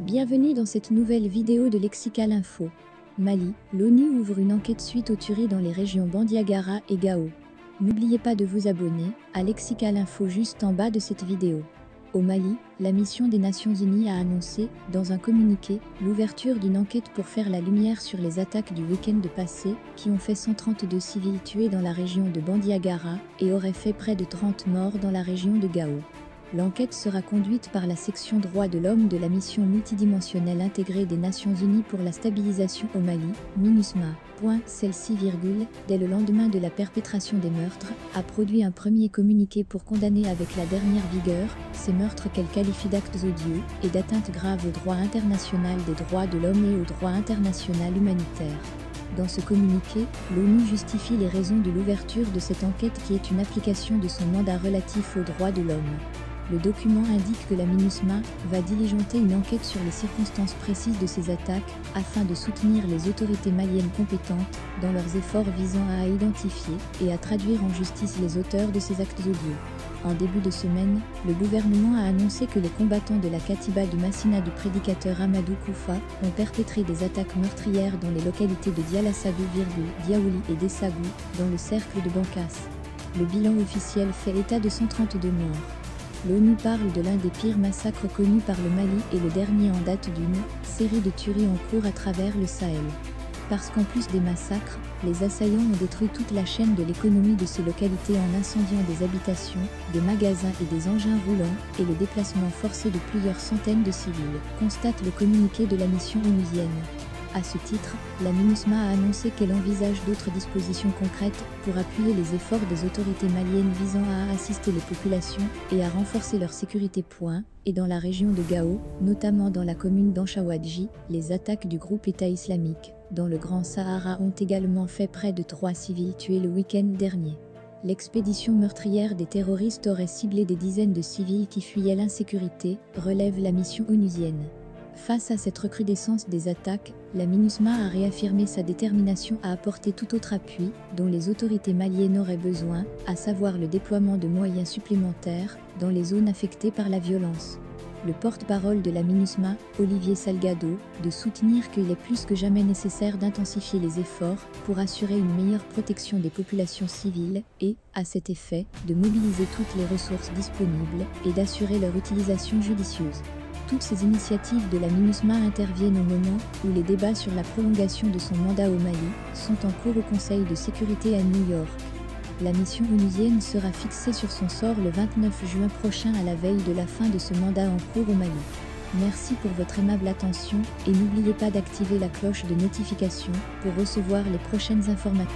Bienvenue dans cette nouvelle vidéo de Lexical Info. Mali, l'ONU ouvre une enquête suite aux tueries dans les régions Bandiagara et Gao. N'oubliez pas de vous abonner à Lexical Info juste en bas de cette vidéo. Au Mali, la mission des Nations Unies a annoncé, dans un communiqué, l'ouverture d'une enquête pour faire la lumière sur les attaques du week-end passé, qui ont fait 132 civils tués dans la région de Bandiagara et auraient fait près de 30 morts dans la région de Gao. L'enquête sera conduite par la section droits de l'homme de la mission multidimensionnelle intégrée des Nations Unies pour la stabilisation au Mali, MINUSMA. Celle-ci, dès le lendemain de la perpétration des meurtres, a produit un premier communiqué pour condamner avec la dernière vigueur ces meurtres qu'elle qualifie d'actes odieux et d'atteintes graves au droit international des droits de l'homme et au droit international humanitaire. Dans ce communiqué, l'ONU justifie les raisons de l'ouverture de cette enquête qui est une application de son mandat relatif aux droits de l'homme. Le document indique que la MINUSMA va diligenter une enquête sur les circonstances précises de ces attaques afin de soutenir les autorités maliennes compétentes dans leurs efforts visant à identifier et à traduire en justice les auteurs de ces actes odieux. En début de semaine, le gouvernement a annoncé que les combattants de la Katiba de Massina du prédicateur Amadou Koufa ont perpétré des attaques meurtrières dans les localités de Dialassabou, Diaouli et Dessagou, dans le cercle de Bankas. Le bilan officiel fait état de 132 morts. L'ONU parle de l'un des pires massacres connus par le Mali et le dernier en date d'une série de tueries en cours à travers le Sahel. Parce qu'en plus des massacres, les assaillants ont détruit toute la chaîne de l'économie de ces localités en incendiant des habitations, des magasins et des engins roulants, et le déplacement forcé de plusieurs centaines de civils, constate le communiqué de la mission onusienne. À ce titre, la MINUSMA a annoncé qu'elle envisage d'autres dispositions concrètes pour appuyer les efforts des autorités maliennes visant à assister les populations et à renforcer leur sécurité. Et dans la région de Gao, notamment dans la commune d'Anchawadji, les attaques du groupe État islamique dans le Grand Sahara ont également fait près de 3 civils tués le week-end dernier. L'expédition meurtrière des terroristes aurait ciblé des dizaines de civils qui fuyaient l'insécurité, relève la mission onusienne. Face à cette recrudescence des attaques, la MINUSMA a réaffirmé sa détermination à apporter tout autre appui dont les autorités maliennes auraient besoin, à savoir le déploiement de moyens supplémentaires dans les zones affectées par la violence. Le porte-parole de la MINUSMA, Olivier Salgado, de soutenir qu'il est plus que jamais nécessaire d'intensifier les efforts pour assurer une meilleure protection des populations civiles et, à cet effet, de mobiliser toutes les ressources disponibles et d'assurer leur utilisation judicieuse. Toutes ces initiatives de la MINUSMA interviennent au moment où les débats sur la prolongation de son mandat au Mali sont en cours au Conseil de sécurité à New York. La mission onusienne sera fixée sur son sort le 29 juin prochain à la veille de la fin de ce mandat en cours au Mali. Merci pour votre aimable attention et n'oubliez pas d'activer la cloche de notification pour recevoir les prochaines informations.